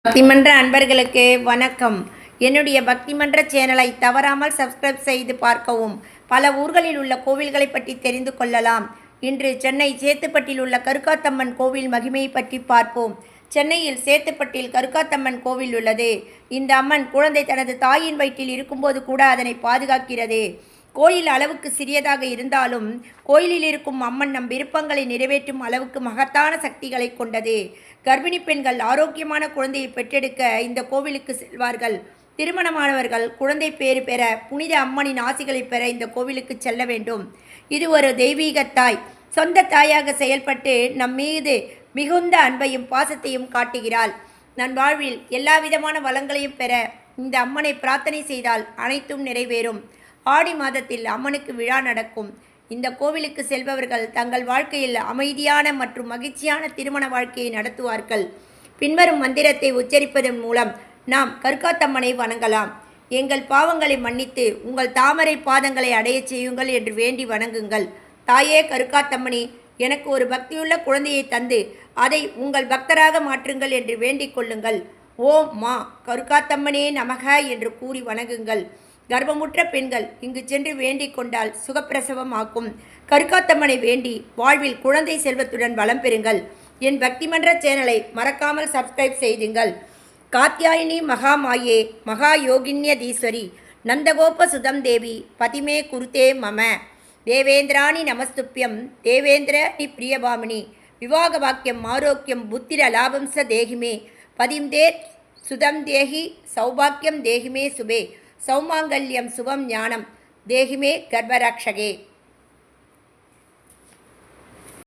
பக்திமன்ற அன்பர்களுக்கு வணக்கம். என்னுடைய பக்திமன்ற சேனலை தவறாமல் சப்ஸ்கிரைப் செய்து பார்க்கவும். பல ஊர்களில் உள்ள கோவில்களை பற்றி தெரிந்து கொள்ளலாம். இன்று சென்னை சேத்துப்பட்டில் உள்ள கருக்காத்தம்மன் கோவில் மகிமையை பற்றி பார்ப்போம். சென்னையில் சேத்துப்பட்டில் கருக்காத்தம்மன் கோவில் உள்ளது. இந்த அம்மன் குழந்தை தனது தாயின் வயிற்றில் இருக்கும்போது கூட அதனை பாதுகாக்கிறது. கோயில் அளவுக்கு சிறியதாக இருந்தாலும் கோயிலில் இருக்கும் அம்மன் நம் விருப்பங்களை நிறைவேற்றும் அளவுக்கு மகத்தான சக்திகளை கொண்டது. கர்ப்பிணி பெண்கள் ஆரோக்கியமான குழந்தையை பெற்றெடுக்க இந்த கோவிலுக்கு செல்வார்கள். திருமணமானவர்கள் குழந்தை பேறு பெற புனித அம்மனின் ஆசிகளை பெற இந்த கோவிலுக்கு செல்ல வேண்டும். இது ஒரு தெய்வீக தாய். சொந்த தாயாக செயல்பட்டு நம் மீது மிகுந்த அன்பையும் பாசத்தையும் காட்டுகிறாள். நம் வாழ்வில் எல்லா விதமான வளங்களையும் பெற இந்த அம்மனை பிரார்த்தனை செய்தால் அனைத்தும் நிறைவேறும். ஆடி மாதத்தில் அம்மனுக்கு விழா நடக்கும். இந்த கோவிலுக்கு செல்பவர்கள் தங்கள் வாழ்க்கையில் அமைதியான மற்றும் மகிழ்ச்சியான திருமண வாழ்க்கையை நடத்துவார்கள். பின்வரும் மந்திரத்தை உச்சரிப்பதன் மூலம் நாம் கருக்காத்தம்மனை வணங்கலாம். எங்கள் பாவங்களை மன்னித்து உங்கள் தாமரை பாதங்களை அடையச் செய்யுங்கள் என்று வேண்டி வணங்குங்கள். தாயே கருக்காத்தம்மனி, எனக்கு ஒரு பக்தியுள்ள குழந்தையை தந்து அதை உங்கள் பக்தராக மாற்றுங்கள் என்று வேண்டிக் கொள்ளுங்கள். ஓம் மா கருக்காத்தம்மனே நமக என்று கூறி வணங்குங்கள். கர்ப்பமுற்ற பெண்கள் இங்கு சென்று வேண்டிக் கொண்டால் சுகப்பிரசவம் ஆக்கும். கருக்காத்தம்மனை வேண்டி வாழ்வில் குழந்தை செல்வத்துடன் வளம் பெறுங்கள். என் பக்திமன்ற சேனலை மறக்காமல் சப்ஸ்கிரைப் செய்துங்கள். காத்யாயினி மகாமாயே மகா யோகின்யதீஸ்வரி நந்தகோப சுதம் தேவி பதிமே குருதே மம தேவேந்திராணி நமஸ்துப்பியம் தேவேந்திர நி பிரியபாமினி விவாக வாக்கியம் ஆரோக்கியம் புத்திர லாபம்ச தேகிமே பதிம் தேர் சுதம் தேகி சௌபாக்கியம் தேகிமே சுபே சௌமாங்கல்யம் சுபம் ஞானம் தேகிமே கர்ப்பரக்ஷகே.